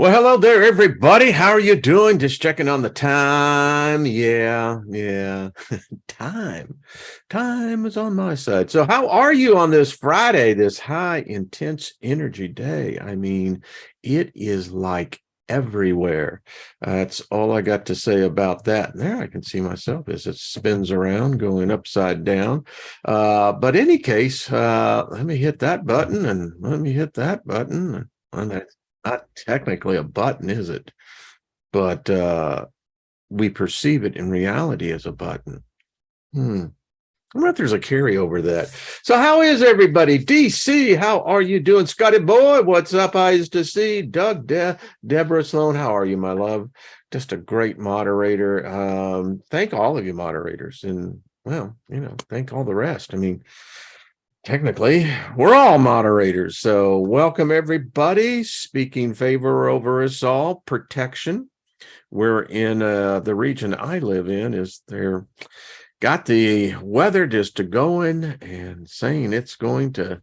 Well, hello there, everybody. How are you doing? Just checking on the time. Yeah. Time. Time is on my side. So how are you on this Friday, this high intense energy day? I mean, it is like everywhere. That's all I got to say about that. And there I can see myself as it spins around, going upside down. But any case, let me hit that button and let me hit that button. And that's not technically a button, is it? But we perceive it in reality as a button. I wonder if there's a carryover that. So how is everybody? DC, how are you doing? Scotty boy, what's up? Eyes to see. Doug, Deborah Sloan, how are you, my love? Just a great moderator. Thank all of you moderators. And well, thank all the rest. I mean, technically, we're all moderators. So welcome everybody. Speaking favor over us all, protection. We're in the region I live in is they're got the weather just to going and saying it's going to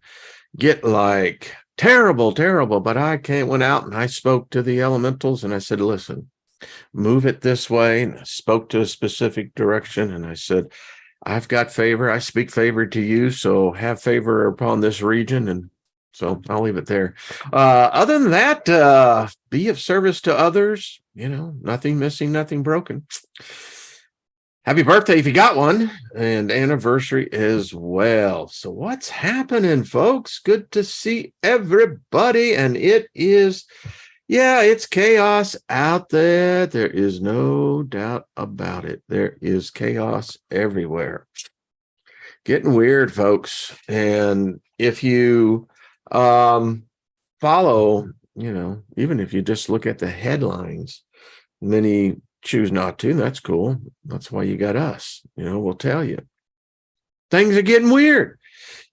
get like terrible, but I went out and I spoke to the elementals and I said, listen, move it this way. And I spoke to a specific direction and I said, I've got favor. I speak favor to you. So have favor upon this region. And so I'll leave it there. Other than that, be of service to others, nothing missing, nothing broken. Happy birthday if you got one, and anniversary as well. So what's happening, folks? Good to see everybody. And it is, it's chaos out there. There is no doubt about it. There is chaos everywhere. Getting weird, folks. And if you follow, even if you just look at the headlines, many choose not to. That's cool. That's why you got us. We'll tell you. Things are getting weird.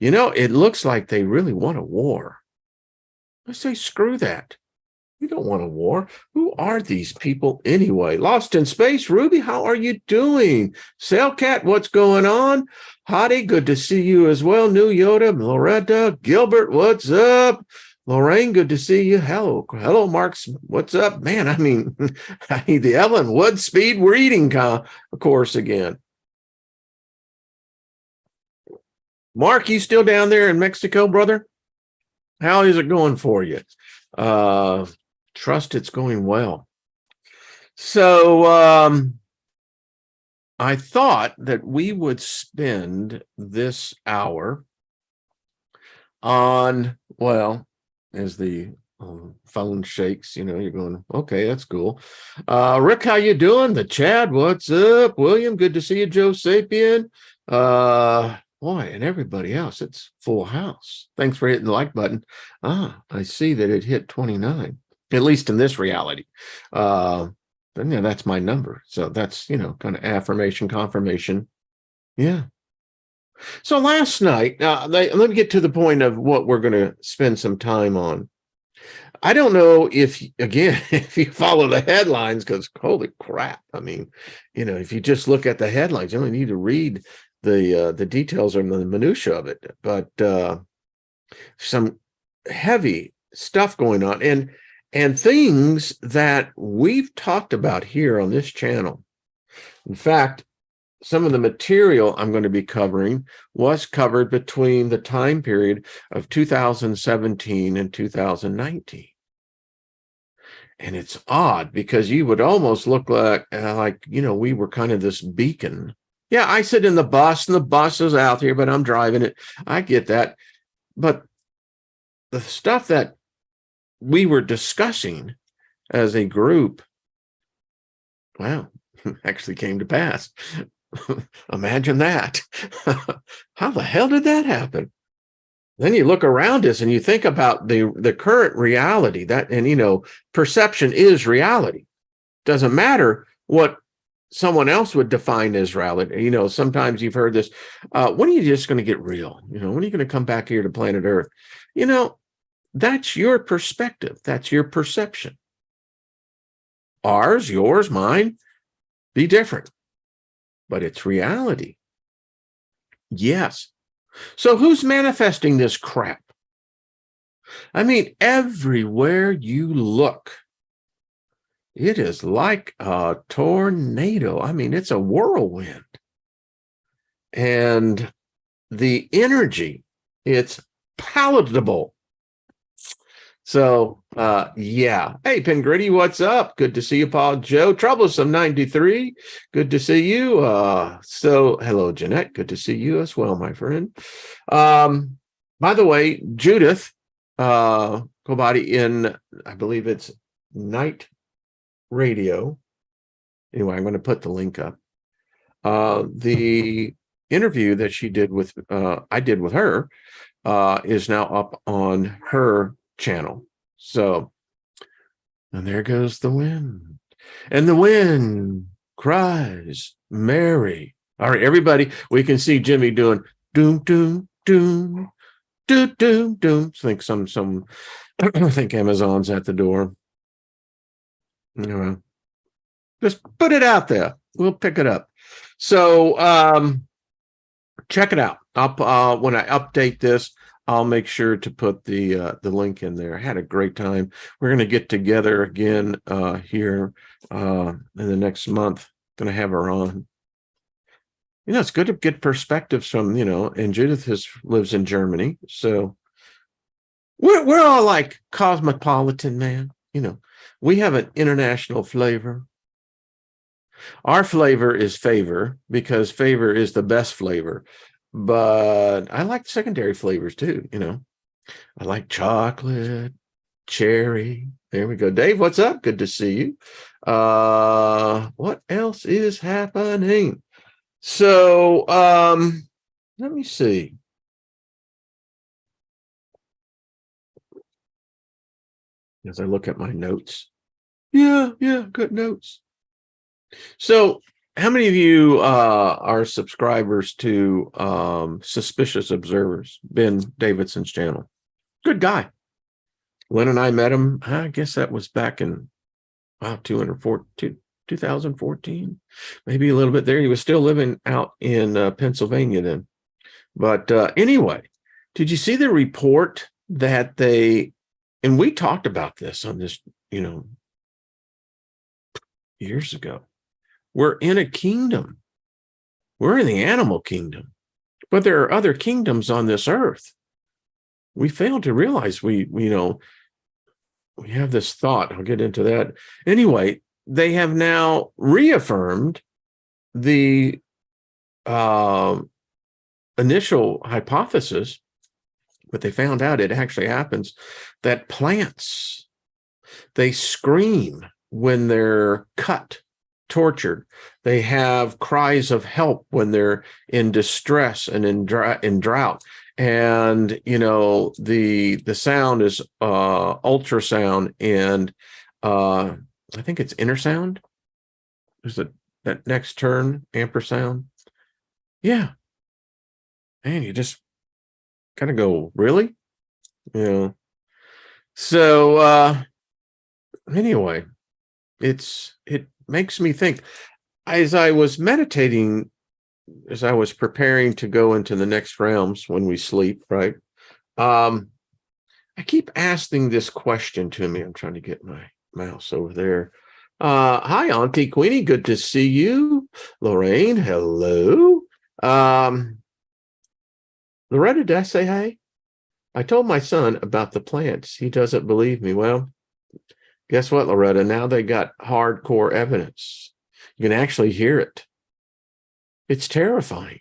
It looks like they really want a war. I say, screw that. We don't want a war. Who are these people anyway? Lost in Space, Ruby, how are you doing? Sailcat, what's going on? Hottie, good to see you as well. New Yoda, Loretta, Gilbert, what's up? Lorraine, good to see you. Hello, Marks. What's up, man? I mean, the Ellen Wood speed reading course again. Mark, you still down there in Mexico, brother? How is it going for you? Trust it's going well. So I thought that we would spend this hour on, well, as the phone shakes, you're going, okay, that's cool. Rick, how you doing? The Chad, what's up? William, good to see you. Joe Sapien, boy, and everybody else, it's full house. Thanks for hitting the like button. I see that it hit 29, at least in this reality. But that's my number. So that's, kind of affirmation, confirmation. Yeah. So last night, let me get to the point of what we're going to spend some time on. I don't know if you follow the headlines, because holy crap. I mean, if you just look at the headlines, you only need to read the details or the minutia of it. But some heavy stuff going on and things that we've talked about here on this channel. In fact, some of the material I'm going to be covering was covered between the time period of 2017 and 2019. And it's odd because you would almost look like, we were kind of this beacon. Yeah, I sit in the bus and the bus is out here, but I'm driving it. I get that. But the stuff that we were discussing as a group, wow, actually came to pass. Imagine that. How the hell did that happen? Then you look around us and you think about the current reality and perception is reality. Doesn't matter what someone else would define as reality. Sometimes you've heard this, when are you just going to get real? When are you going to come back here to planet Earth? That's your perspective. That's your perception. Ours, yours, mine, be different. But it's reality. Yes. So who's manifesting this crap? I mean, everywhere you look, It is like a tornado. I mean, it's a whirlwind. And the energy, it's palatable. So, yeah. Hey, Pengritty, what's up? Good to see you, Paul. Joe, Troublesome 93. Good to see you. So, hello, Jeanette. Good to see you as well, my friend. By the way, Judith, Kobadi in, I believe it's Night Radio. Anyway, I'm going to put the link up. The interview that she did with, I did with her, is now up on her channel. So, and there goes the wind, and the wind cries Mary. All right, everybody, we can see Jimmy doing doom doom doom doom doom doom. I think I think Amazon's at the door. Just put it out there. We'll pick it up. So check it out. When I update this, I'll make sure to put the link in there. I had a great time. We're going to get together again here in the next month. Going to have her on. It's good to get perspectives from, and Judith lives in Germany. So we're all like cosmopolitan, man. We have an international flavor. Our flavor is favor, because favor is the best flavor. But I like secondary flavors too, I like chocolate, cherry. There we go. Dave, what's up? Good to see you. What else is happening? So let me see. As I look at my notes. Yeah, good notes. So how many of you are subscribers to Suspicious Observers, Ben Davidson's channel? Good guy. Lynn and I met him, I guess that was back in 2014, maybe a little bit there. He was still living out in Pennsylvania then. But anyway, did you see the report that and we talked about this on this, years ago. We're in a kingdom. We're in the animal kingdom, but there are other kingdoms on this earth. We fail to realize we have this thought. I'll get into that. Anyway, they have now reaffirmed the initial hypothesis, but they found out it actually happens, that plants, they scream when they're cut, tortured. They have cries of help when they're in distress and in drought. And the sound is ultrasound and I think it's intersound. There's that next turn, ampersand. Yeah. Man, you just kind of go, really? So anyway, it makes me think. As I was meditating, as I was preparing to go into the next realms when we sleep, right? I keep asking this question to me. I'm trying to get my mouse over there. Hi, Auntie Queenie. Good to see you. Lorraine, hello. Loretta, did I say hey? I told my son about the plants. He doesn't believe me. Well, guess what, Loretta? Now they got hardcore evidence. You can actually hear it. It's terrifying.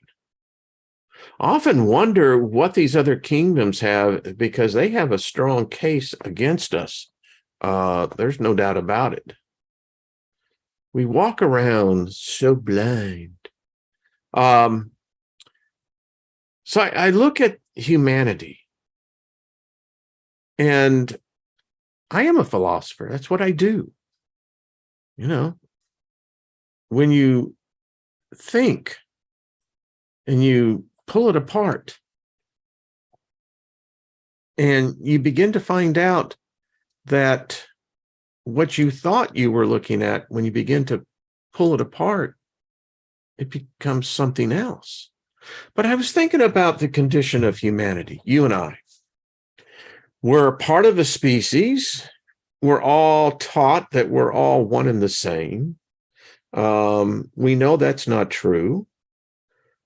Often wonder what these other kingdoms have, because they have a strong case against us. There's no doubt about it. We walk around so blind. So I look at humanity, and I am a philosopher. That's what I do. When you think and you pull it apart and you begin to find out that what you thought you were looking at, when you begin to pull it apart, it becomes something else. But I was thinking about the condition of humanity. You and I, we're part of a species. we're all taught that we're all one and the same. We know that's not true.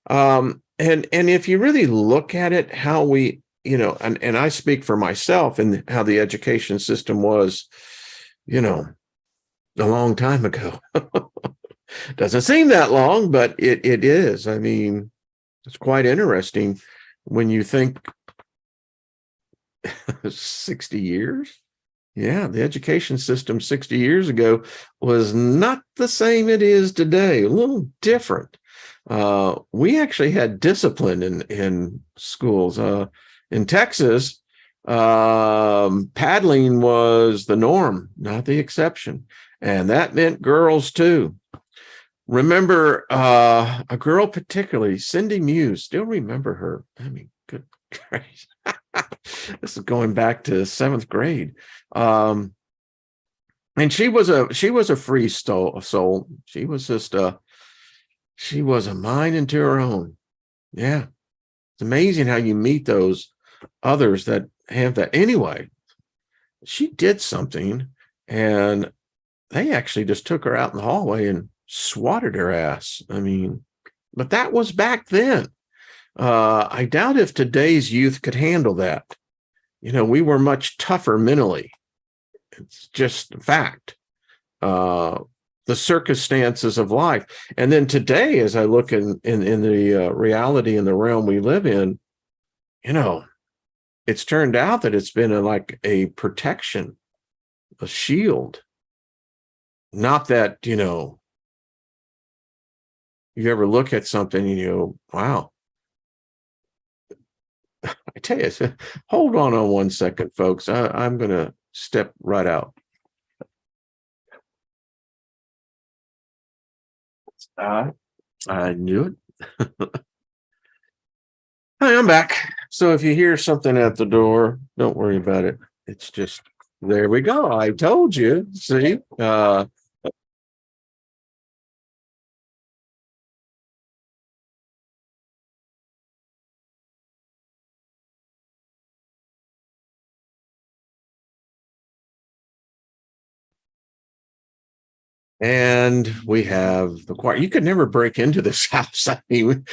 And if you really look at it, how we, and I speak for myself and how the education system was, a long time ago. Doesn't seem that long, but it is. I mean, it's quite interesting when you think 60 years. Yeah, the education system 60 years ago was not the same it is today, a little different. We actually had discipline in schools. In Texas, paddling was the norm, not the exception. And that meant girls too. Remember a girl particularly, Cindy Muse, still remember her. I mean, good gracious. This is going back to 7th grade. And she was a free soul. She was just she was a mind into her own. Yeah. It's amazing how you meet those others that have that. Anyway, she did something and they actually just took her out in the hallway and swatted her ass. I mean, but that was back then. I doubt if today's youth could handle that. We were much tougher mentally. It's just a fact. The circumstances of life. And then today, as I look in the reality in the realm we live in, it's turned out that it's been like a protection, a shield. Not that, you ever look at something and you go, wow. I tell you, hold on 1 second, folks. I'm going to step right out. I knew it. Hi, I'm back. So if you hear something at the door, don't worry about it. It's just, there we go. I told you. See? And we have the choir. You could never break into this house. I mean,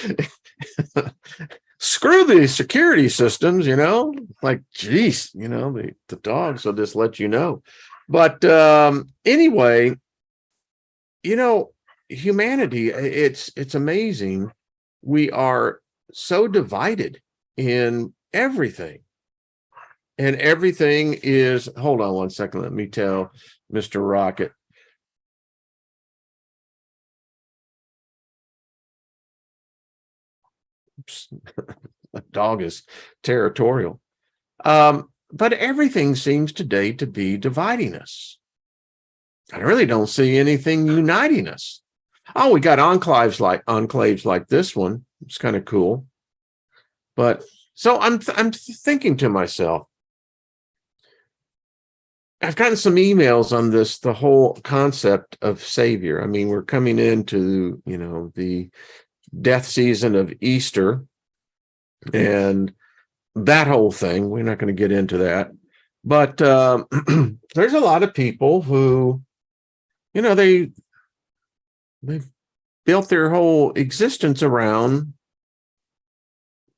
screw the security systems, like, geez, the dogs will just let you know. But anyway, humanity, it's amazing. We are so divided in everything. And everything is, hold on 1 second. Let me tell Mr. Rocket. The dog is territorial. But everything seems today to be dividing us. I really don't see anything uniting us. Oh, we got enclaves like this one. It's kind of cool. But so I'm thinking to myself, I've gotten some emails on this, the whole concept of Savior. I mean, we're coming into, the death season of Easter and that whole thing. We're not going to get into that. But there's a lot of people who, they've built their whole existence around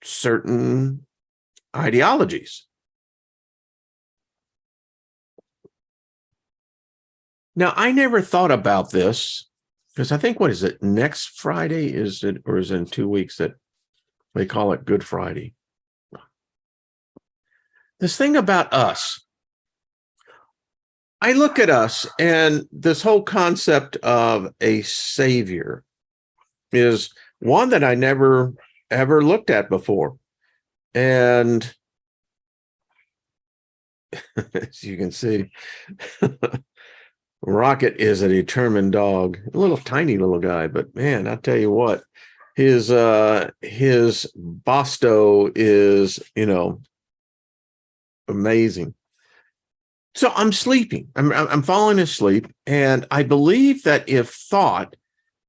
certain ideologies. Now, I never thought about this because I think, what is it? Next Friday, is it, or is it in 2 weeks that they call it Good Friday? This thing about us, I look at us and this whole concept of a savior is one that I never ever looked at before. And as you can see, Rocket is a determined dog, a little tiny little guy, but man, I tell you what, his Bosto is, amazing. So I'm sleeping. I'm falling asleep, and I believe that if thought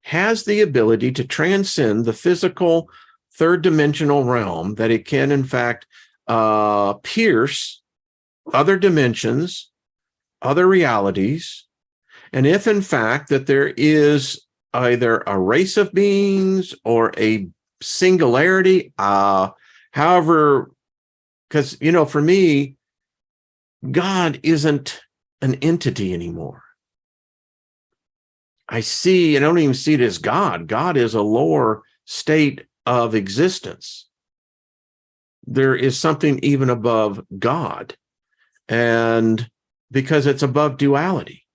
has the ability to transcend the physical third dimensional realm, that it can in fact pierce other dimensions other realities, and if in fact that there is either a race of beings or a singularity, however, because, for me, God isn't an entity anymore. I don't even see it as God. God is a lower state of existence. There is something even above God, and because it's above duality.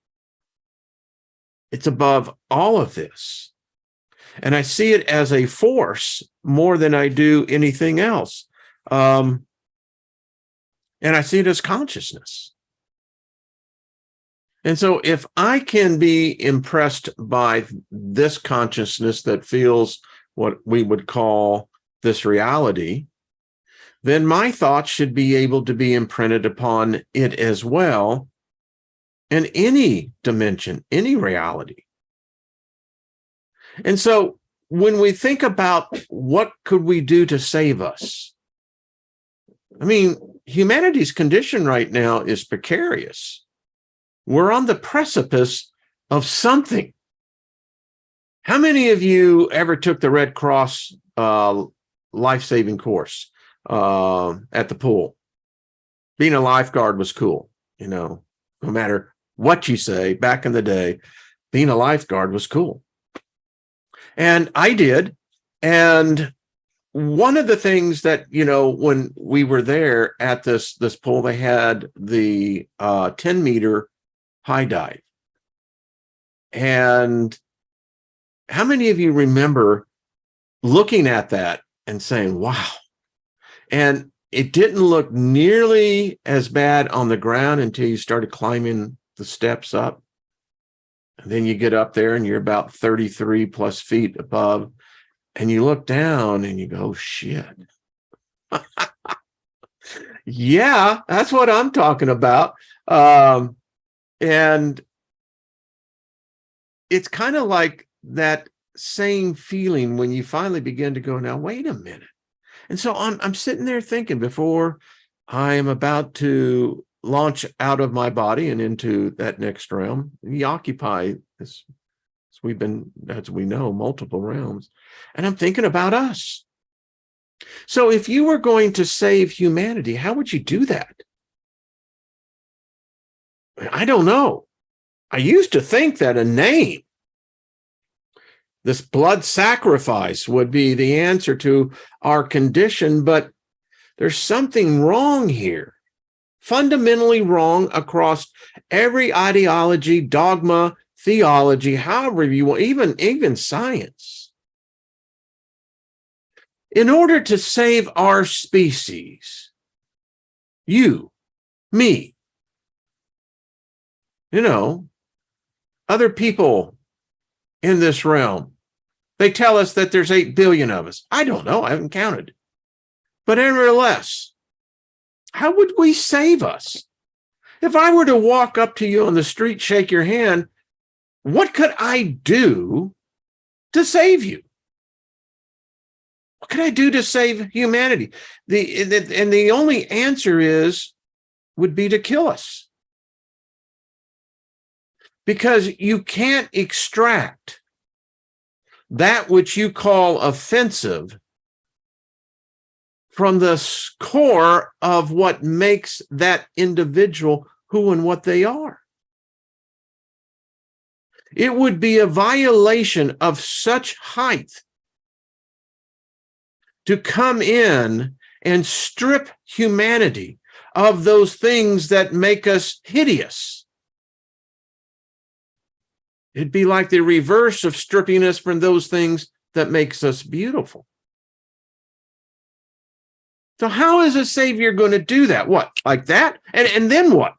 It's above all of this. And I see it as a force more than I do anything else. And I see it as consciousness. And so if I can be impressed by this consciousness that feels what we would call this reality, then my thoughts should be able to be imprinted upon it as well in any dimension, any reality. And so when we think about what could we do to save us, I mean, humanity's condition right now is precarious. We're on the precipice of something. How many of you ever took the Red Cross life-saving course at the pool? Being a lifeguard was cool, no matter what you say, back in the day, being a lifeguard was cool. And I did. And one of the things that, when we were there at this pool, they had the 10-meter high dive. And how many of you remember looking at that and saying, wow? And it didn't look nearly as bad on the ground until you started climbing the steps up. And then you get up there and you're about 33 plus feet above, and you look down and you go, shit. Yeah, that's what I'm talking about. And it's kind of like that same feeling when you finally begin to go, now, wait a minute. And so I'm sitting there thinking, before I am about to launch out of my body and into that next realm, we occupy this, as we know, multiple realms. And I'm thinking about us. So if you were going to save humanity, how would you do that? I don't know. I used to think that a name, this blood sacrifice, would be the answer to our condition, but there's something wrong here, fundamentally wrong across every ideology, dogma, theology, however you want, even science. In order to save our species, you, me, other people in this realm, they tell us that there's 8 billion of us. I don't know. I haven't counted. But nevertheless, how would we save us? If I were to walk up to you on the street, shake your hand, what could I do to save you? What could I do to save humanity? The only answer would be to kill us. Because you can't extract that which you call offensive from the core of what makes that individual who and what they are. It would be a violation of such height to come in and strip humanity of those things that make us hideous. It'd be like the reverse of stripping us from those things that makes us beautiful. So how is a savior going to do that? What, like that? And then what?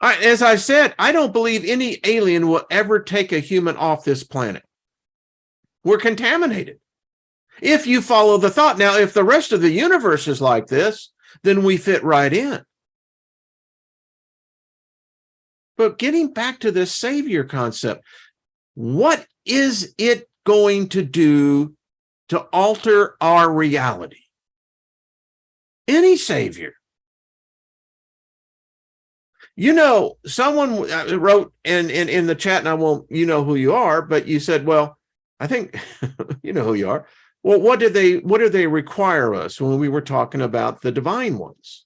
As I said, I don't believe any alien will ever take a human off this planet. We're contaminated. If you follow the thought. Now, if the rest of the universe is like this, then we fit right in. But getting back to the savior concept, what is it going to do to alter our reality? Any savior. Someone wrote in the chat, and I won't, who you are, but you said, well, I think you know who you are. Well, what do they require us when we were talking about the divine ones?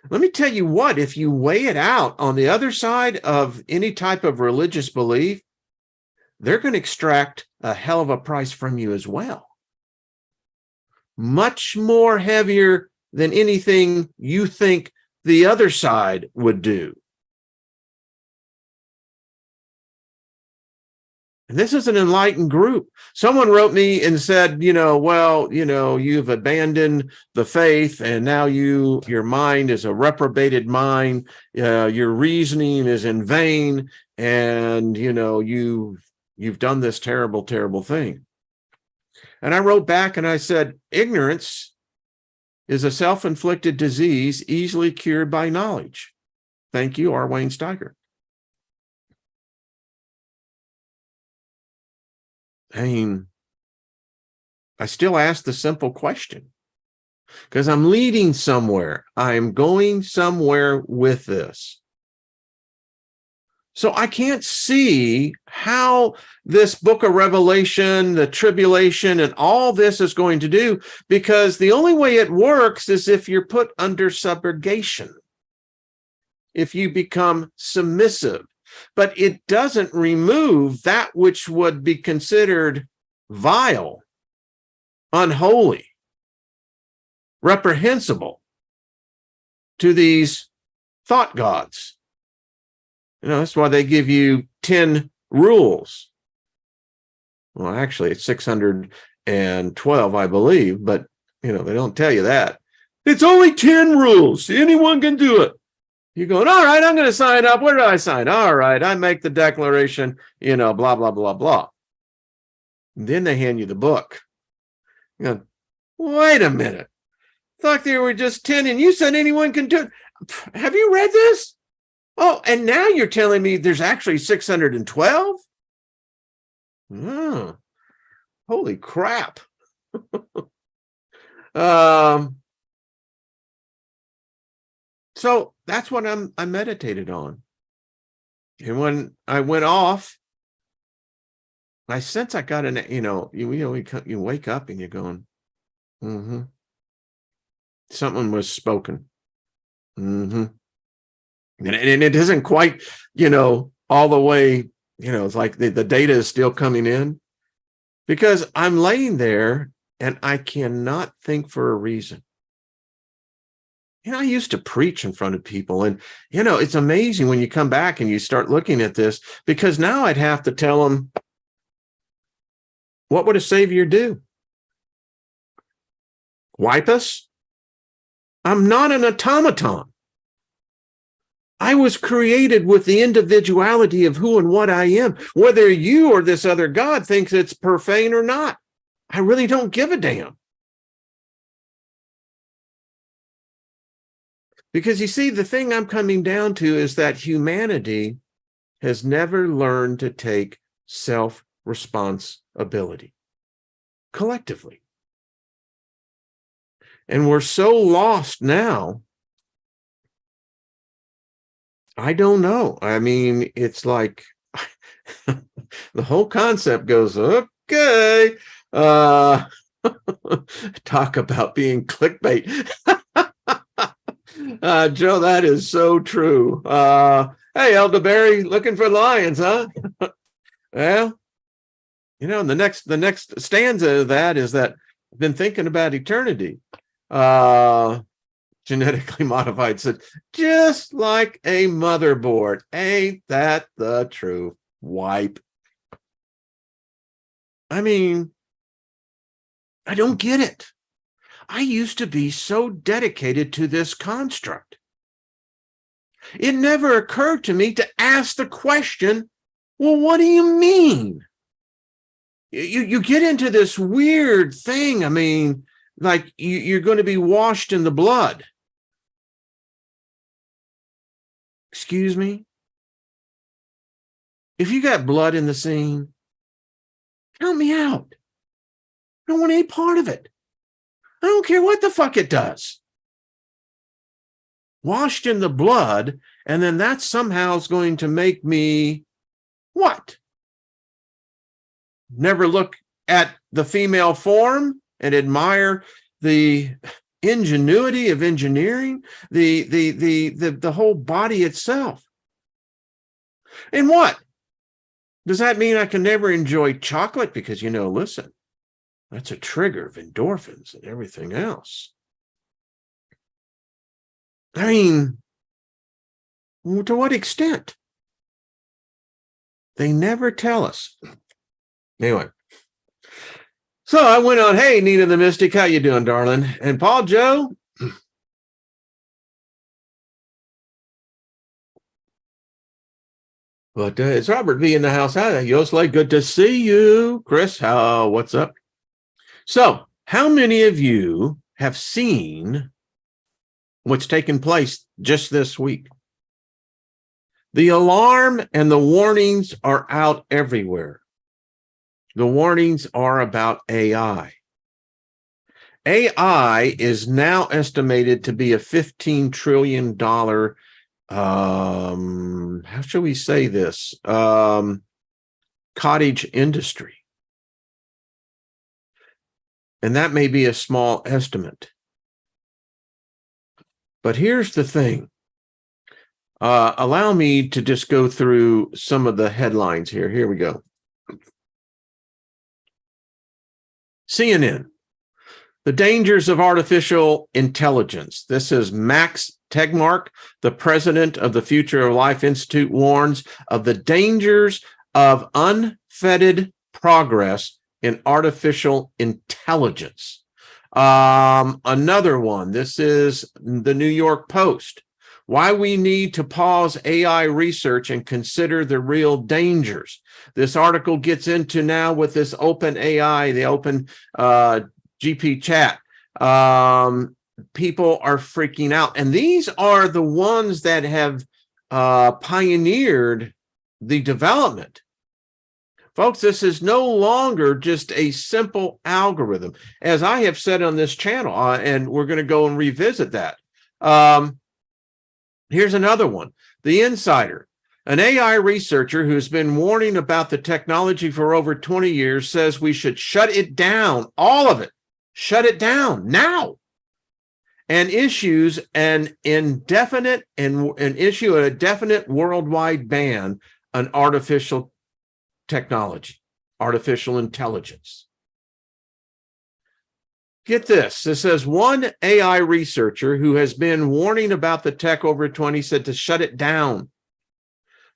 Let me tell you what, if you weigh it out on the other side of any type of religious belief, they're going to extract a hell of a price from you as well. Much more heavier than anything you think the other side would do. And this is an enlightened group. Someone wrote me and said, you've abandoned the faith, and now your mind is a reprobated mind. Your reasoning is in vain, and you've done this terrible, terrible thing. And I wrote back and I said, ignorance is a self-inflicted disease easily cured by knowledge. Thank you, R. Wayne Steiger. I mean, I still ask the simple question because I'm leading somewhere. I am going somewhere with this. So I can't see how this book of Revelation, the tribulation, and all this is going to do, because the only way it works is if you're put under subrogation, if you become submissive. But it doesn't remove that which would be considered vile, unholy, reprehensible to these thought gods. That's why they give you 10 rules. Well, actually, it's 612, I believe, but, they don't tell you that. It's only 10 rules. Anyone can do it. You're going, all right, I'm going to sign up. Where do I sign? All right, I make the declaration, blah, blah, blah, blah. And then they hand you the book. You go, wait a minute. I thought there were just 10, and you said anyone can do it. Have you read this? Oh, and now you're telling me there's actually 612? Oh, holy crap. So that's what I meditated on. And when I went off, I sense I got you wake up and you're going, something was spoken. And it isn't quite, all the way, it's like the data is still coming in, because I'm laying there and I cannot think for a reason. I used to preach in front of people, and, it's amazing when you come back and you start looking at this, because now I'd have to tell them, what would a savior do? Wipe us? I'm not an automaton. I was created with the individuality of who and what I am, whether you or this other God thinks it's profane or not. I really don't give a damn. Because you see, the thing I'm coming down to is that humanity has never learned to take self-responsibility collectively. And we're so lost now. I don't know. I mean, it's like the whole concept goes, okay, talk about being clickbait. Joe, that is so true. Hey, Elderberry, looking for lions, huh? Well, the next stanza of that is that I've been thinking about eternity. Genetically modified said, just like a motherboard. Ain't that the truth? Wipe. I mean, I don't get it. I used to be so dedicated to this construct. It never occurred to me to ask the question, well, what do you mean? You get into this weird thing. I mean, like you're going to be washed in the blood. Excuse me? If you got blood in the scene, help me out. I don't want any part of it. I don't care what the fuck it does. washed in the blood, and then that somehow is going to make me what? Never look at the female form and admire the ingenuity of engineering, the whole body itself. And what? Does that mean I can never enjoy chocolate? Because, listen, that's a trigger of endorphins and everything else. I mean, to what extent? They never tell us. Anyway. So I went on, hey, Nina the Mystic, how you doing, darling? And Paul Joe? But it's Robert V in the house. Hi, Yosley, good to see you. Chris, what's up? So how many of you have seen what's taken place just this week? The alarm and the warnings are out everywhere. The warnings are about AI. AI is now estimated to be a $15 trillion, how shall we say this, cottage industry. And that may be a small estimate. But here's the thing. Allow me to just go through some of the headlines here. Here we go. CNN, the dangers of artificial intelligence. This is Max Tegmark, the president of the Future of Life Institute, warns of the dangers of unfettered progress in artificial intelligence. Another one, this is the New York Post. Why we need to pause AI research and consider the real dangers. This article gets into now with this open AI, the open GP chat. People are freaking out. And these are the ones that have pioneered the development. Folks, this is no longer just a simple algorithm. As I have said on this channel, and we're going to go and revisit that. Here's another one. The Insider. An AI researcher who's been warning about the technology for over 20 years says we should shut it down, all of it. Shut it down now. And issues an indefinite and issue a definite worldwide ban on artificial technology, artificial intelligence. Get this. It says one AI researcher who has been warning about the tech over 20 said to shut it down.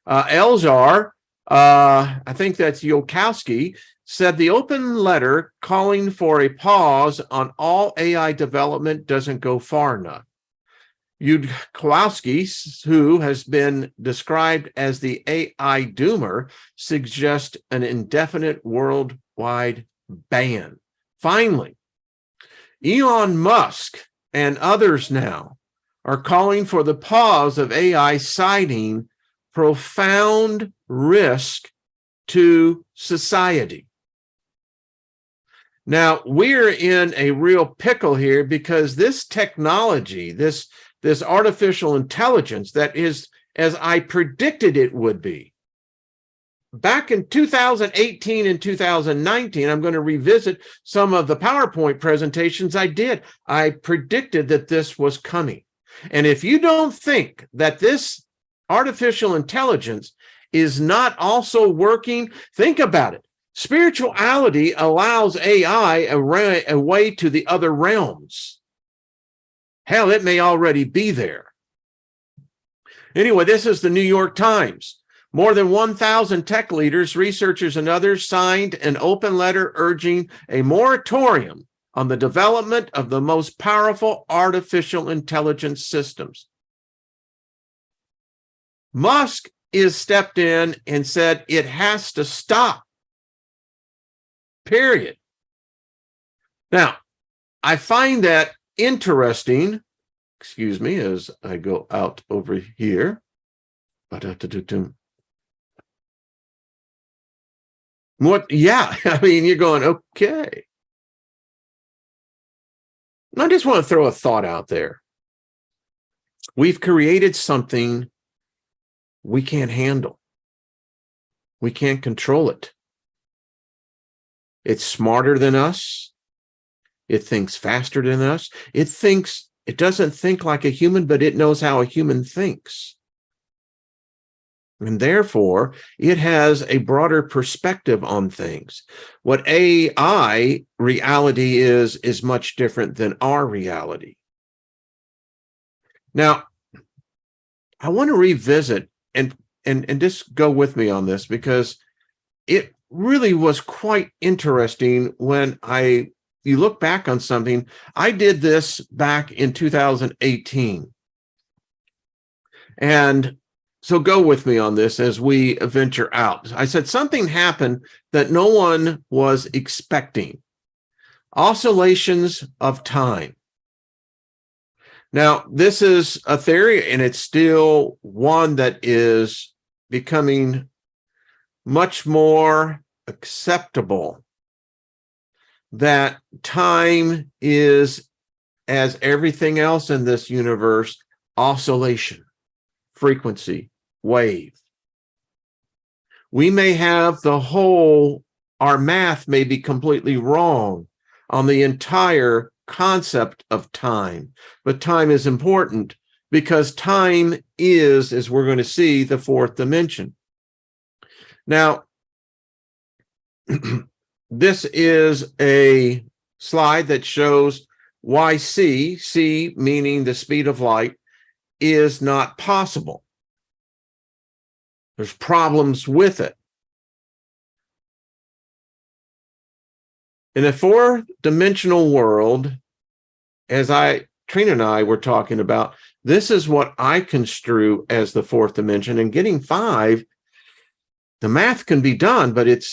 Elzar, I think that's Yolkowski, said the open letter calling for a pause on all AI development doesn't go far enough. Yudkowski, who has been described as the AI doomer, suggests an indefinite worldwide ban. Finally, Elon Musk and others now are calling for the pause of AI, citing profound risk to society. Now, we're in a real pickle here because this technology, this artificial intelligence that is, as I predicted it would be, back in 2018 and 2019, I'm going to revisit some of the PowerPoint presentations I did. I predicted that this was coming. And if you don't think that this artificial intelligence is not also working, think about it. Spirituality allows AI a way to the other realms. Hell, it may already be there. Anyway, this is the New York Times. More than 1,000 tech leaders, researchers, and others signed an open letter urging a moratorium on the development of the most powerful artificial intelligence systems. Musk is stepped in and said it has to stop. Period. Now, I find that interesting. Excuse me as I go out over here. What? Yeah, I mean, you're going, okay. I just want to throw a thought out there. We've created something we can't handle. We can't control it. It's smarter than us. It thinks faster than us. It doesn't think like a human, but it knows how a human thinks. And therefore, it has a broader perspective on things. What AI reality is much different than our reality. Now, I want to revisit and just go with me on this, because it really was quite interesting when you look back on something. I did this back in 2018. And so go with me on this as we venture out. I said something happened that no one was expecting. Oscillations of time. Now, this is a theory, and it's still one that is becoming much more acceptable, that time is, as everything else in this universe, oscillation, frequency, wave. We may have our math may be completely wrong on the entire concept of time, but time is important because time is, as we're going to see, the fourth dimension. Now, this is a slide that shows why c meaning the speed of light, is not possible. There's problems with it. In a four-dimensional world, as Trina and I were talking about, this is what I construe as the fourth dimension. And getting 5, the math can be done, but it's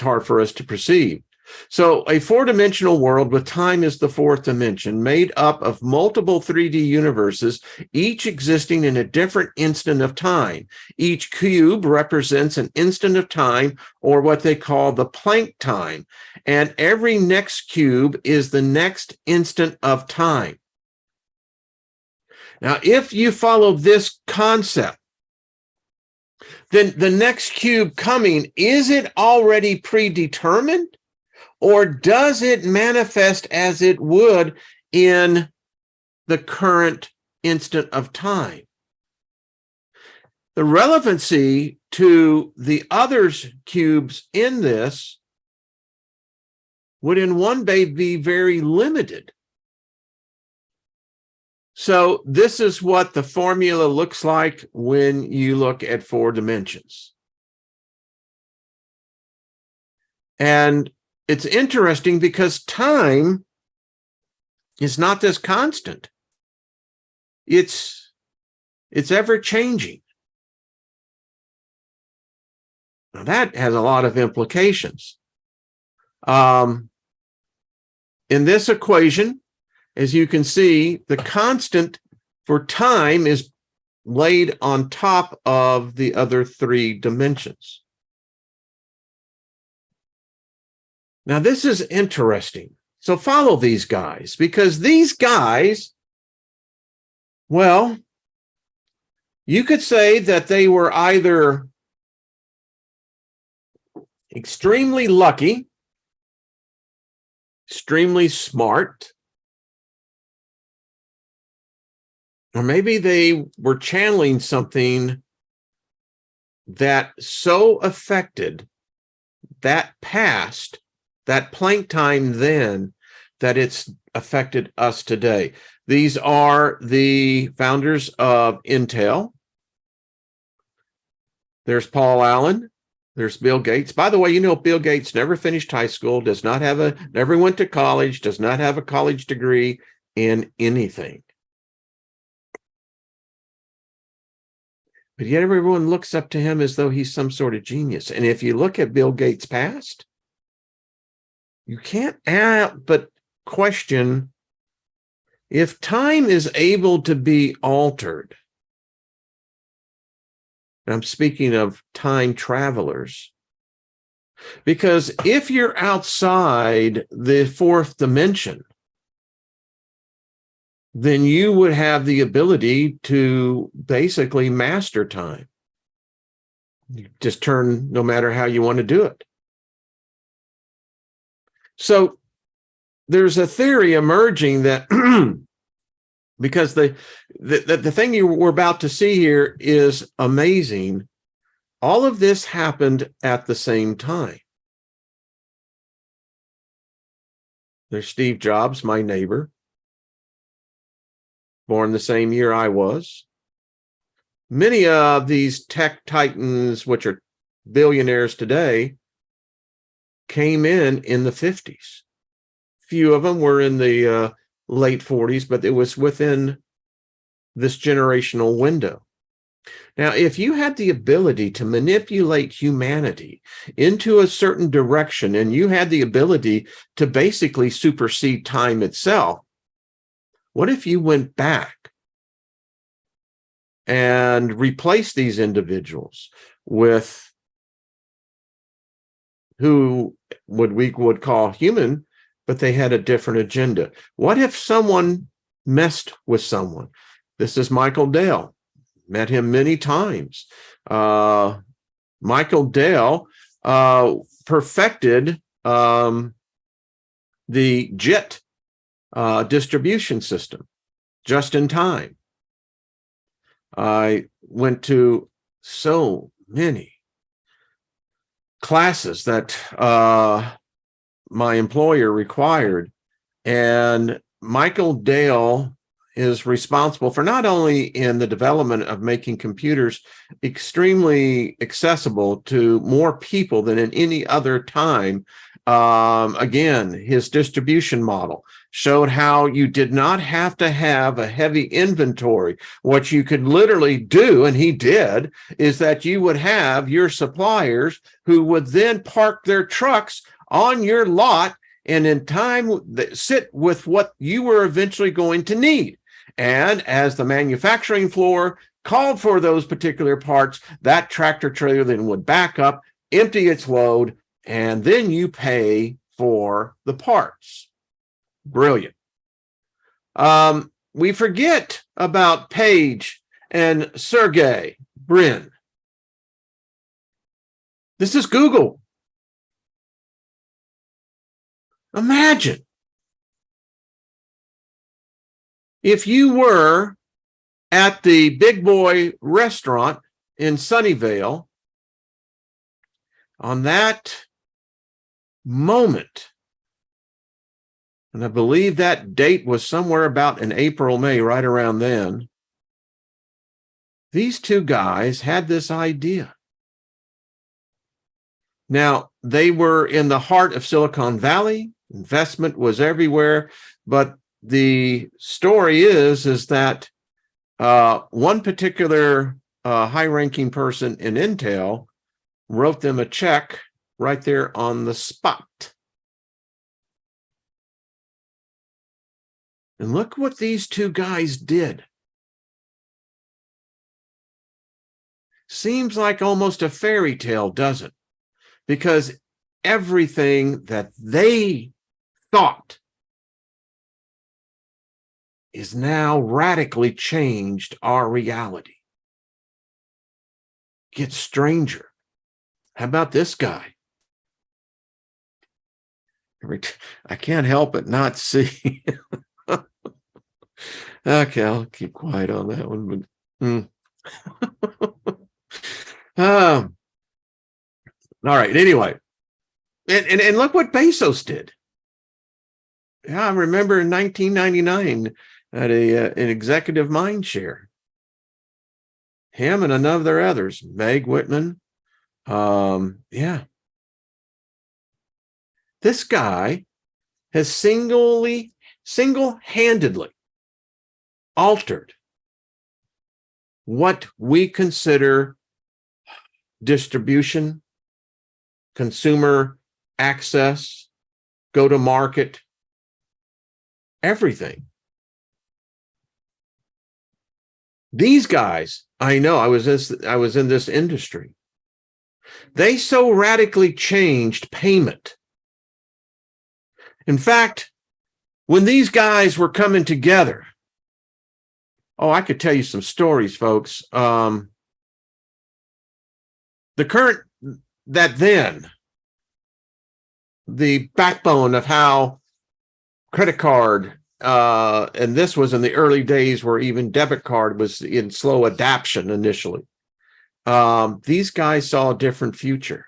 hard for us to perceive. So a four-dimensional world with time as the fourth dimension, made up of multiple 3D universes, each existing in a different instant of time. Each cube represents an instant of time, or what they call the Planck time. And every next cube is the next instant of time. Now, if you follow this concept, then the next cube coming, is it already predetermined? Or does it manifest as it would in the current instant of time? The relevancy to the other cubes in this would in one way be very limited. So this is what the formula looks like when you look at 4 dimensions. And it's interesting because time is not this constant. It's ever changing. Now that has a lot of implications. In this equation, as you can see, the constant for time is laid on top of the other 3 dimensions. Now, this is interesting. So follow these guys, because these guys, well, you could say that they were either extremely lucky, extremely smart, or maybe they were channeling something that so affected that past, that Planck time then, that it's affected us today. These are the founders of Intel. There's Paul Allen. There's Bill Gates. By the way, you know, Bill Gates never finished high school, never went to college, does not have a college degree in anything. But yet everyone looks up to him as though he's some sort of genius. And if you look at Bill Gates' past, you can't help but question if time is able to be altered. And I'm speaking of time travelers. Because if you're outside the 4th dimension, then you would have the ability to basically master time. You just turn no matter how you want to do it. So there's a theory emerging that because the thing you were about to see here is amazing. All of this happened at the same time. There's Steve Jobs, my neighbor, born the same year I was. Many of these tech titans, which are billionaires today, came in the 50s. Few of them were in the late 40s, but it was within this generational window. Now, if you had the ability to manipulate humanity into a certain direction, and you had the ability to basically supersede time itself, what if you went back and replaced these individuals with who we would call human, but they had a different agenda? What if someone messed with someone? This is Michael Dell. Met him many times. Michael Dell perfected the JIT distribution system just in time. I went to so many classes that my employer required, and Michael Dell is responsible for not only in the development of making computers extremely accessible to more people than in any other time. Again, his distribution model showed how you did not have to have a heavy inventory. What you could literally do, and he did, is that you would have your suppliers who would then park their trucks on your lot and in time sit with what you were eventually going to need. And as the manufacturing floor called for those particular parts, that tractor trailer then would back up, empty its load, and then you pay for the parts. Brilliant. We forget about Paige and Sergey Brin. This is Google. Imagine if you were at the Big Boy restaurant in Sunnyvale on that moment, and I believe that date was somewhere about in April, May, right around then, these two guys had this idea. Now, they were in the heart of Silicon Valley. Investment was everywhere, but the story is that one particular high-ranking person in Intel wrote them a check right there on the spot. And look what these two guys did. Seems like almost a fairy tale, doesn't it? Because everything that they thought is now radically changed our reality. Gets stranger. How about this guy? I can't help but not see. Okay, I'll keep quiet on that one. But, all right, anyway. And look what Bezos did. Yeah, I remember in 1999 at an executive mind share. Him and another others, Meg Whitman. Yeah. This guy has single-handedly altered what we consider distribution, consumer access, go to market, everything. These guys, I know, I was in this industry. They so radically changed payment. In fact, when these guys were coming together, Oh, I could tell you some stories, folks. The backbone of how credit card, and this was in the early days where even debit card was in slow adoption initially. These guys saw a different future.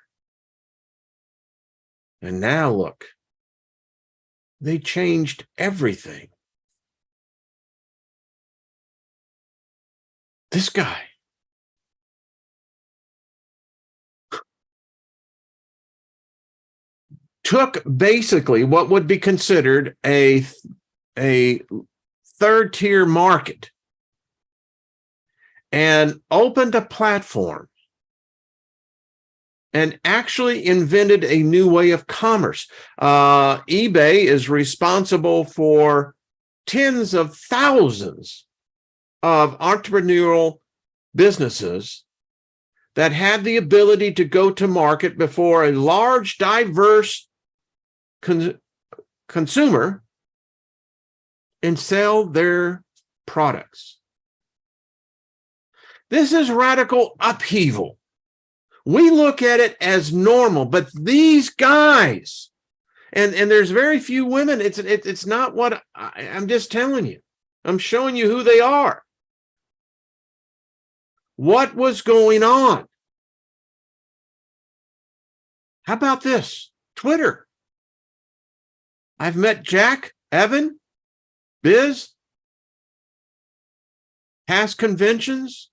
And now look, they changed everything. This guy took basically what would be considered a third tier market and opened a platform and actually invented a new way of commerce. eBay is responsible for tens of thousands of entrepreneurial businesses that had the ability to go to market before a large, diverse consumer and sell their products. This is radical upheaval. We look at it as normal, but these guys, and there's very few women. It's not what I'm just telling you. I'm showing you who they are. What was going on? How about this? Twitter. I've met Jack, Evan, Biz, past conventions.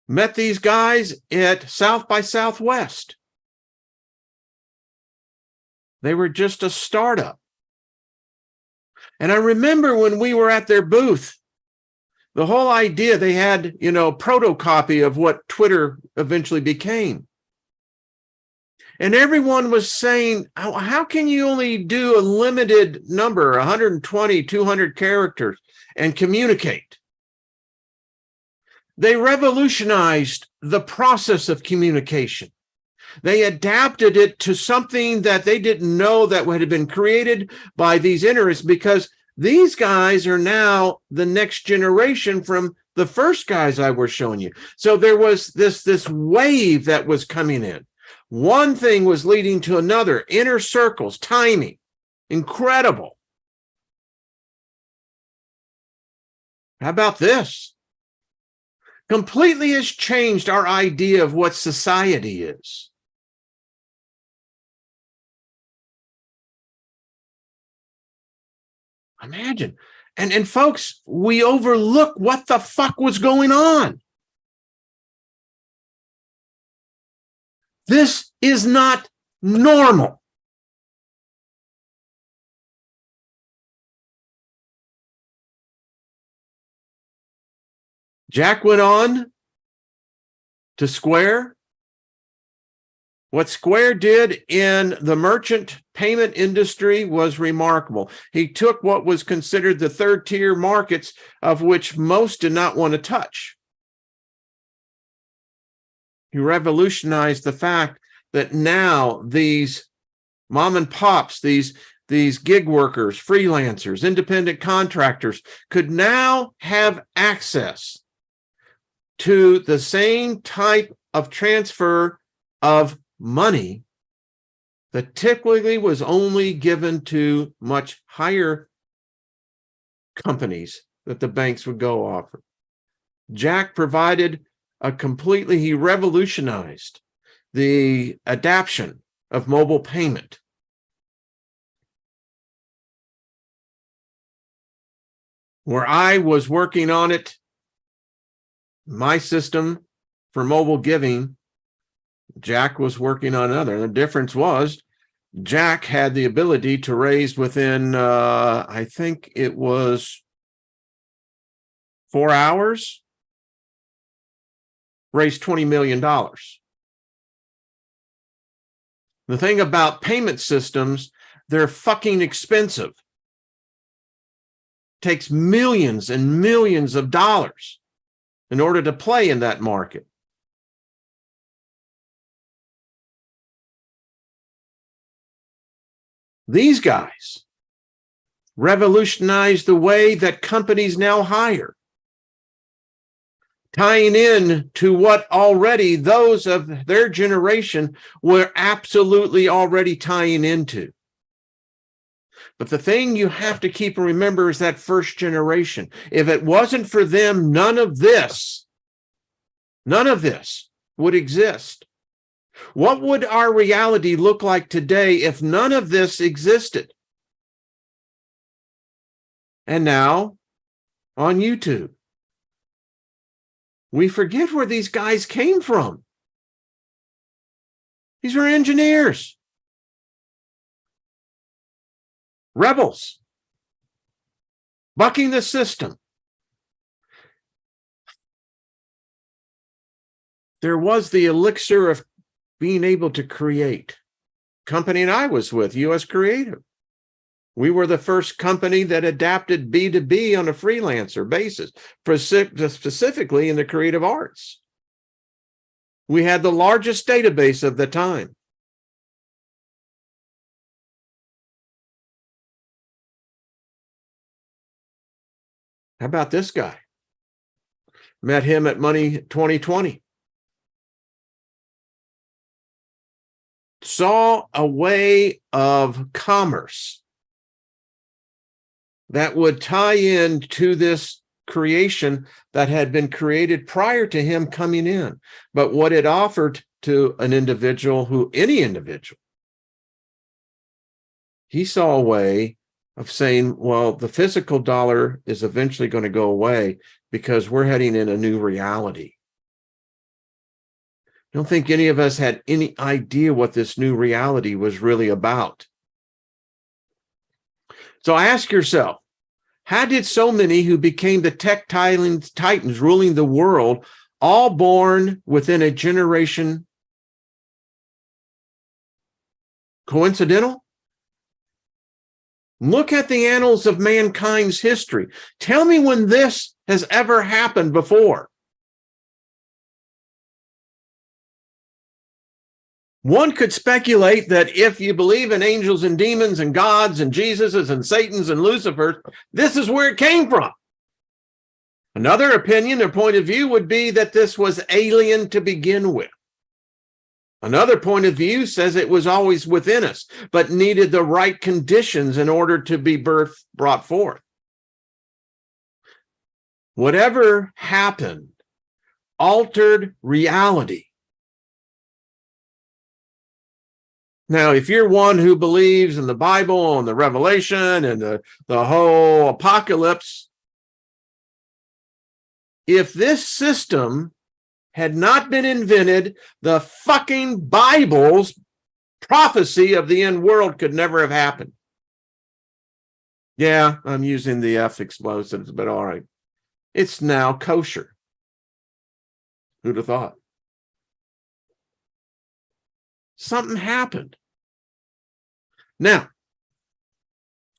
Met these guys at South by Southwest. They were just a startup. And I remember when we were at their booth, the whole idea, they had, protocopy of what Twitter eventually became. And everyone was saying, how can you only do a limited number, 120, 200 characters, and communicate? They revolutionized the process of communication. They adapted it to something that they didn't know that had been created by these interests, because these guys are now the next generation from the first guys I was showing you. So there was this wave that was coming in. One thing was leading to another, inner circles, timing, incredible. How about this? Completely has changed our idea of what society is. Imagine. And folks, we overlook what the fuck was going on. This is not normal. Jack went on to Square. What Square did in the merchant payment industry was remarkable. He took what was considered the third tier markets, of which most did not want to touch. He revolutionized the fact that now these mom and pops, these gig workers, freelancers, independent contractors could now have access to the same type of transfer of money that typically was only given to much higher companies that the banks would go offer. Jack provided he revolutionized the adoption of mobile payment. Where I was working on it, my system for mobile giving, Jack was working on another. The difference was Jack had the ability to raise within, I think it was 4 hours, raised $20 million. The thing about payment systems, they're fucking expensive. Takes millions and millions of dollars in order to play in that market. These guys revolutionized the way that companies now hire, tying in to what already those of their generation were absolutely already tying into. But the thing you have to keep and remember is that first generation. If it wasn't for them, none of this would exist. What would our reality look like today if none of this existed? And now, on YouTube, we forget where these guys came from. These were engineers, rebels, bucking the system. There was the elixir of being able to create. Company I was with, US Creative. We were the first company that adapted B2B on a freelancer basis, specifically in the creative arts. We had the largest database of the time. How about this guy? Met him at Money 2020. Saw a way of commerce that would tie in to this creation that had been created prior to him coming in. But what it offered to an individual, any individual, he saw a way of saying, well, the physical dollar is eventually going to go away because we're heading in a new reality. I don't think any of us had any idea what this new reality was really about. So ask yourself, how did so many who became the tech titans ruling the world, all born within a generation, coincidental? Look at the annals of mankind's history. Tell me when this has ever happened before. One could speculate that if you believe in angels and demons and gods and Jesuses and Satans and Lucifers, this is where it came from. Another opinion or point of view would be that this was alien to begin with. Another point of view says it was always within us, but needed the right conditions in order to be brought forth. Whatever happened altered reality. Now, if you're one who believes in the Bible and the Revelation and the whole apocalypse, if this system had not been invented, the fucking Bible's prophecy of the end world could never have happened. Yeah, I'm using the F explosives, but all right. It's now kosher. Who'd have thought? Something happened. Now,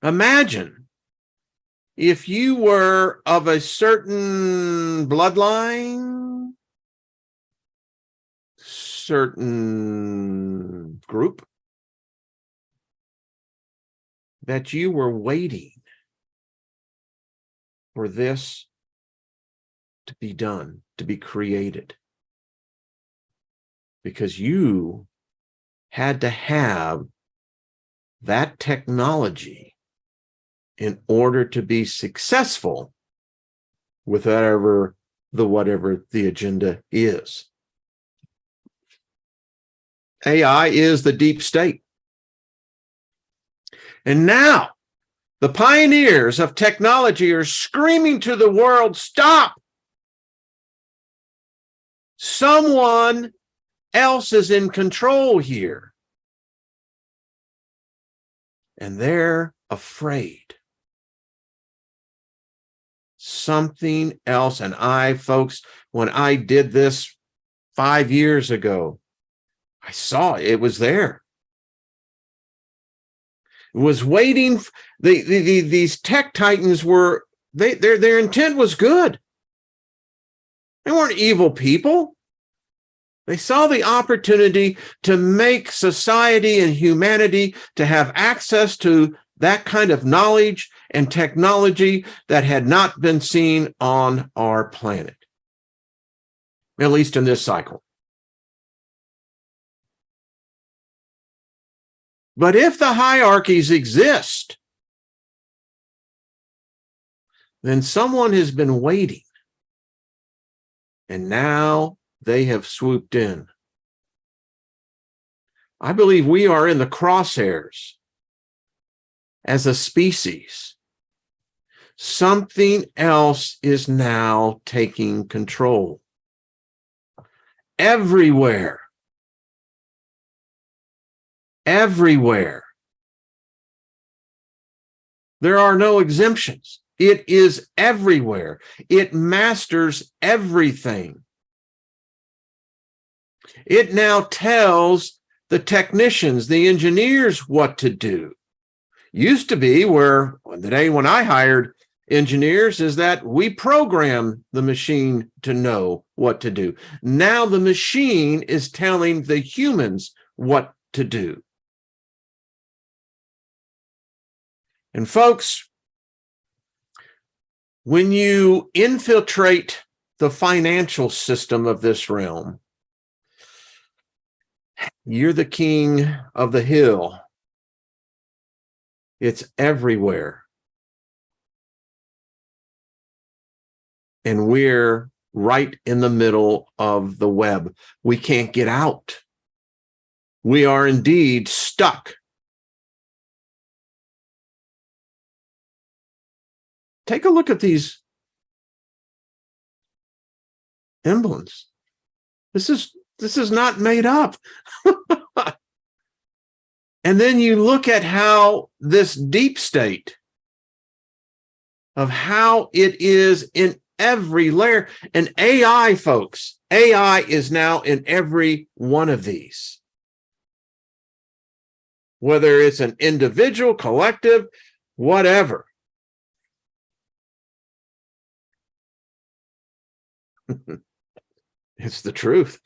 imagine if you were of a certain bloodline, certain group, that you were waiting for this to be done, to be created, because you had to have that technology in order to be successful with whatever the agenda is. AI is the deep state. And now the pioneers of technology are screaming to the world, stop! Someone else is in control here. And they're afraid. Something else. And folks, when I did this 5 years ago, I saw it was there. It was waiting. These tech titans were, their intent was good. They weren't evil people. They saw the opportunity to make society and humanity to have access to that kind of knowledge and technology that had not been seen on our planet, at least in this cycle. But if the hierarchies exist, then someone has been waiting, and now they have swooped in. I believe we are in the crosshairs as a species. Something else is now taking control. Everywhere. Everywhere. There are no exemptions. It is everywhere. It masters everything. It now tells the technicians, the engineers what to do. Used to be where the day when I hired engineers is that we program the machine to know what to do. Now the machine is telling the humans what to do. And folks, when you infiltrate the financial system of this realm, you're the king of the hill. It's everywhere. And we're right in the middle of the web. We can't get out. We are indeed stuck. Take a look at these emblems. This is not made up. And then you look at how this deep state of how it is in every layer. And AI, folks, AI is now in every one of these. Whether it's an individual, collective, whatever. It's the truth.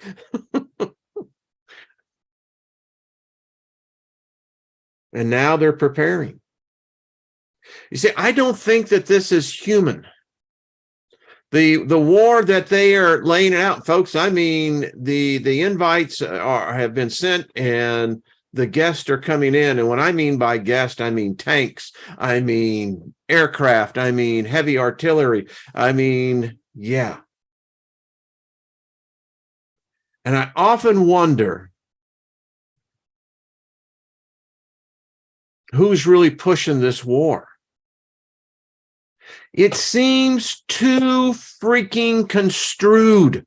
And now they're preparing. You see, I don't think that this is human. The war that they are laying out, folks, I mean, the invites have been sent and the guests are coming in. And when I mean by guest, I mean tanks, I mean aircraft, I mean heavy artillery, I mean, yeah. And I often wonder who's really pushing this war. It seems too freaking construed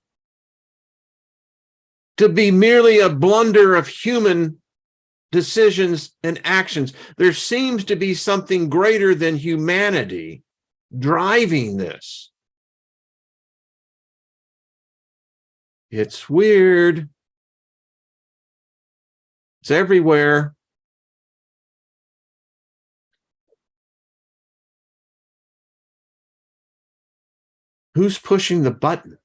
to be merely a blunder of human decisions and actions. There seems to be something greater than humanity driving this. It's weird. It's everywhere. Who's pushing the button?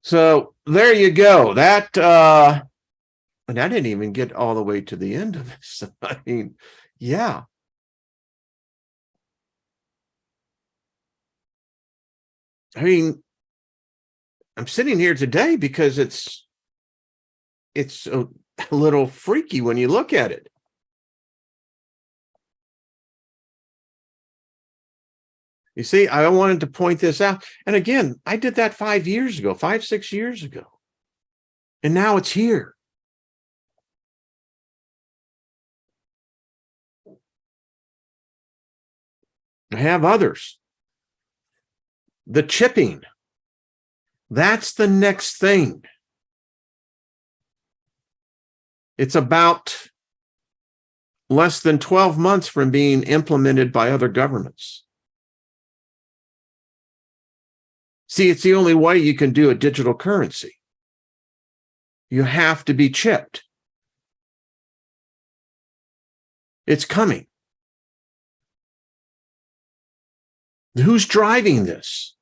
So there you go. That and I didn't even get all the way to the end of this. I mean, yeah. I mean, I'm sitting here today because it's a little freaky when you look at it. You see, I wanted to point this out. And again, I did that 5 years ago, 6 years ago. And now it's here. I have others. The chipping. That's the next thing. It's about less than 12 months from being implemented by other governments. See, it's the only way you can do a digital currency. You have to be chipped. It's coming. Who's driving this?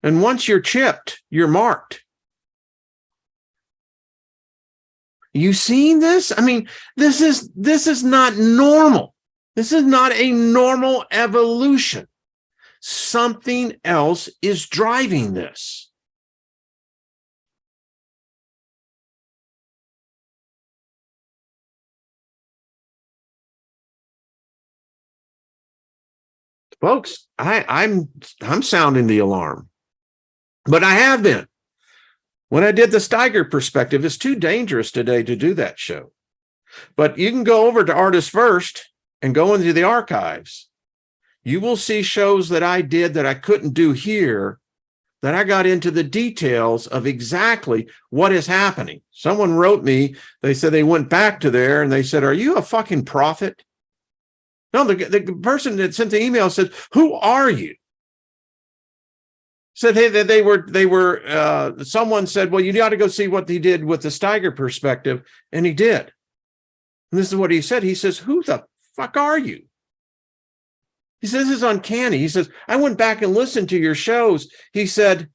And once you're chipped, you're marked. You seen this? I mean, this is not normal. This is not a normal evolution. Something else is driving this. Folks, I'm sounding the alarm, but I have been. When I did the Steiger perspective, it's too dangerous today to do that show. But you can go over to Artist First and go into the archives. You will see shows that I did that I couldn't do here, that I got into the details of exactly what is happening. Someone wrote me, they said they went back to there and they said, "Are you a fucking prophet?" No, the person that sent the email said, "Who are you?" Said, hey, they were someone said, "Well, you got to go see what he did with the Steiger perspective." And he did. And this is what he said. He says, "Who the fuck are you?" He says, "This is uncanny." He says, "I went back and listened to your shows." He said,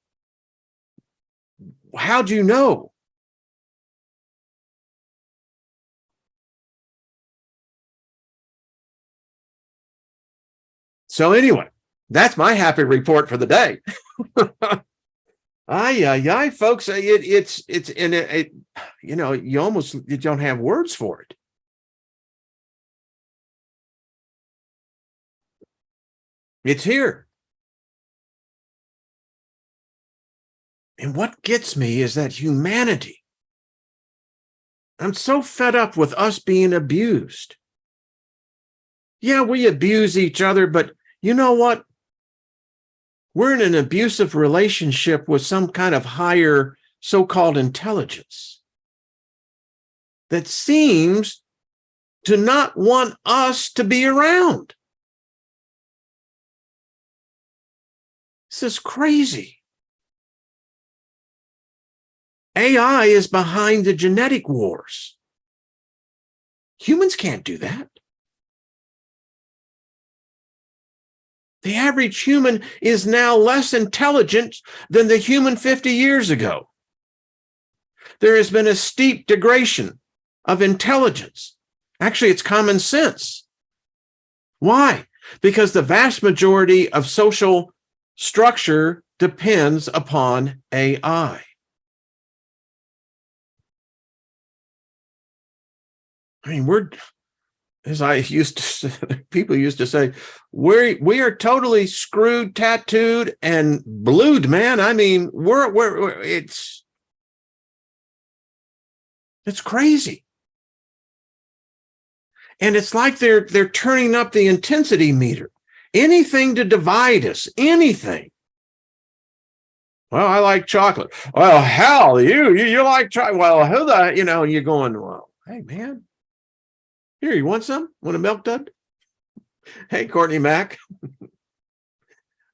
"How'd you know?" So anyway, that's my happy report for the day. Aye, folks, it's in it, you know, you don't have words for it. It's here. And what gets me is that humanity. I'm so fed up with us being abused. Yeah, we abuse each other, but you know what? We're in an abusive relationship with some kind of higher so-called intelligence that seems to not want us to be around. This is crazy. AI is behind the genetic wars. Humans can't do that. The average human is now less intelligent than the human 50 years ago. There has been a steep degradation of intelligence. Actually, it's common sense. Why? Because the vast majority of social structure depends upon AI. I mean, as I used to say, people used to say, we are totally screwed, tattooed, and blued, man. I mean, it's crazy. And it's like they're turning up the intensity meter. Anything to divide us, anything. Well, I like chocolate. Well, hell, you like chocolate. Well, who the, you know, you're going, well, hey, man. Here, you want some? Want a milk dud? Hey, Courtney Mack.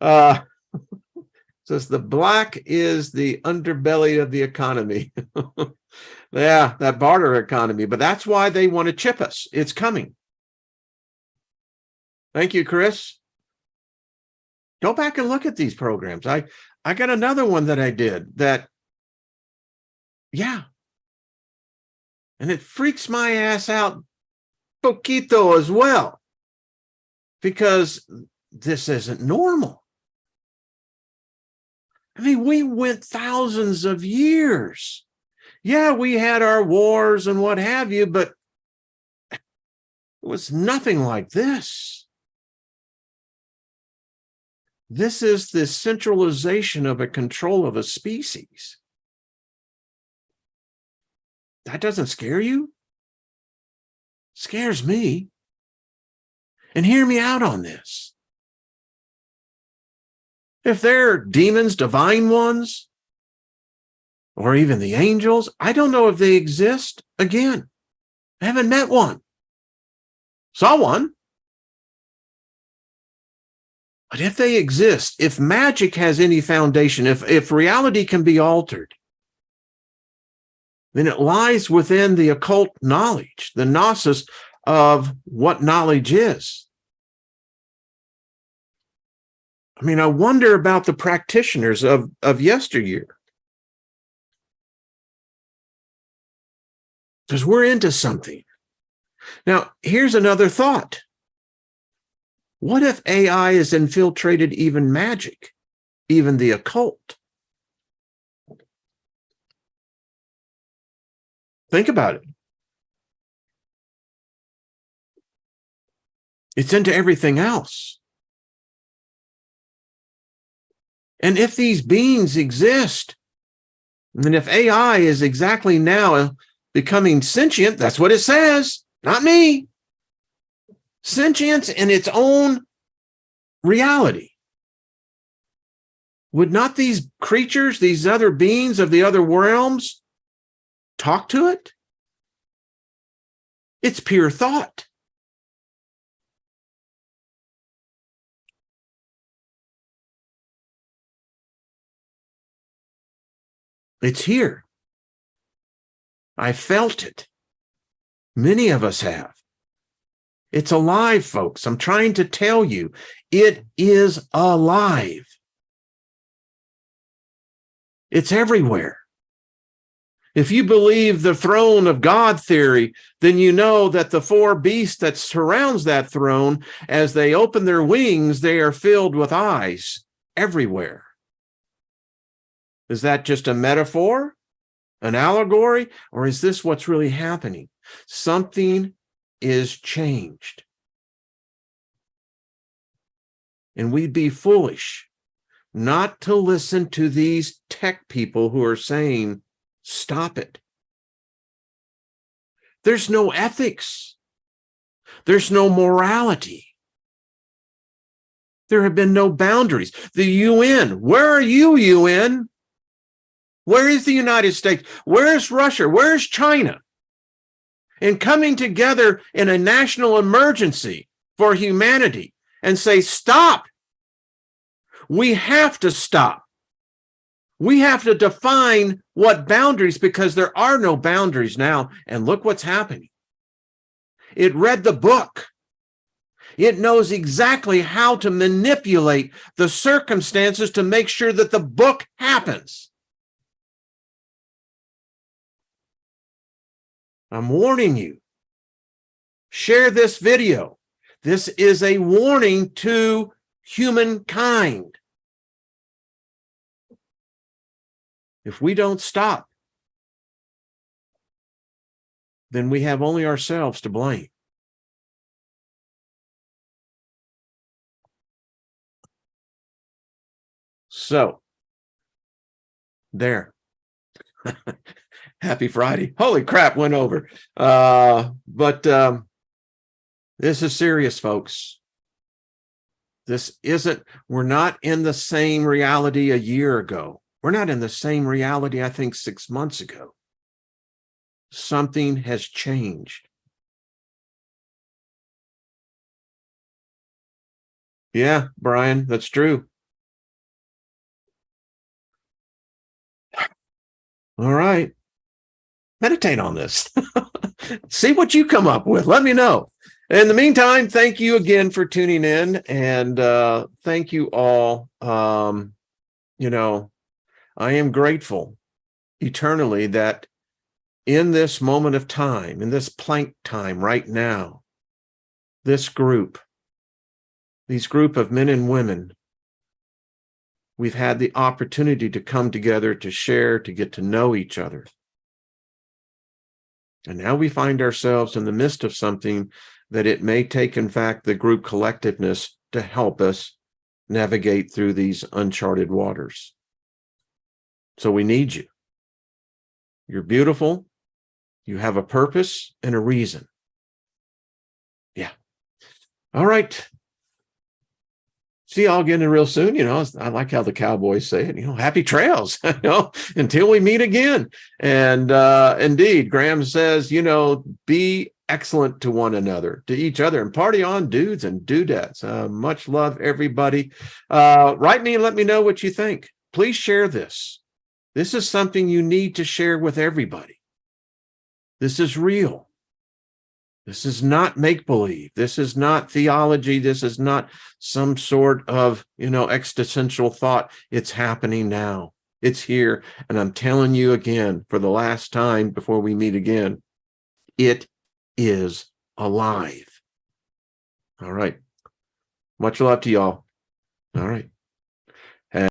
Says the black is the underbelly of the economy. Yeah, that barter economy. But that's why they want to chip us. It's coming. Thank you, Chris. Go back and look at these programs. I got another one that I did that, yeah. And it freaks my ass out poquito as well, because this isn't normal. I mean, we went thousands of years. Yeah, we had our wars and what have you, but it was nothing like this. This is the centralization of a control of a species. That doesn't scare you? Scares me. And hear me out on this. If they're demons, divine ones, or even the angels, I don't know if they exist. Again, I haven't met one. Saw one. But if they exist, if magic has any foundation, if reality can be altered, then it lies within the occult knowledge, the gnosis of what knowledge is. I mean, I wonder about the practitioners of yesteryear. because we're into something. Now, here's another thought. What if AI has infiltrated even magic, even the occult? Think about it. It's into everything else. And if these beings exist, and if AI is exactly now becoming sentient, that's what it says, not me. Sentience in its own reality. Would not these creatures, these other beings of the other realms, talk to it? It's pure thought. It's here. I felt it. Many of us have. It's alive, folks. I'm trying to tell you, it is alive. It's everywhere. If you believe the throne of God theory, then you know that the four beasts that surrounds that throne, as they open their wings, they are filled with eyes everywhere. Is that just a metaphor, an allegory, or is this what's really happening? Something is changed. And we'd be foolish not to listen to these tech people who are saying, stop it. There's no ethics. There's no morality. There have been no boundaries. The UN, where are you, UN? Where is the United States? Where is Russia? Where is China? And coming together in a national emergency for humanity and say, stop. We have to stop. We have to define what boundaries, because there are no boundaries now. And look what's happening. It read the book. It knows exactly how to manipulate the circumstances to make sure that the book happens. I'm warning you. Share this video. This is a warning to humankind. If we don't stop, then we have only ourselves to blame. So, there. Happy Friday. Holy crap, went over. But this is serious, folks. We're not in the same reality a year ago. We're not in the same reality, I think, 6 months ago. Something has changed. Yeah, Brian, that's true. All right. Meditate on this. See what you come up with. Let me know. In the meantime, thank you again for tuning in, and thank you all. I am grateful eternally that in this moment of time, in this Planck time right now, these group of men and women, we've had the opportunity to come together, to share, to get to know each other. And now we find ourselves in the midst of something that it may take, in fact, the group collectiveness to help us navigate through these uncharted waters. So we need you. You're beautiful. You have a purpose and a reason. Yeah. All right. See y'all again real soon. I like how the cowboys say it, happy trails, until we meet again. And indeed, Graham says, be excellent to one another, to each other, and party on, dudes and dudettes. Much love, everybody. Write me and let me know what you think. Please share this. This is something you need to share with everybody. This is real. This is not make-believe. This is not theology. This is not some sort of, existential thought. It's happening now. It's here. And I'm telling you again, for the last time before we meet again, it is alive. All right. Much love to y'all. All right.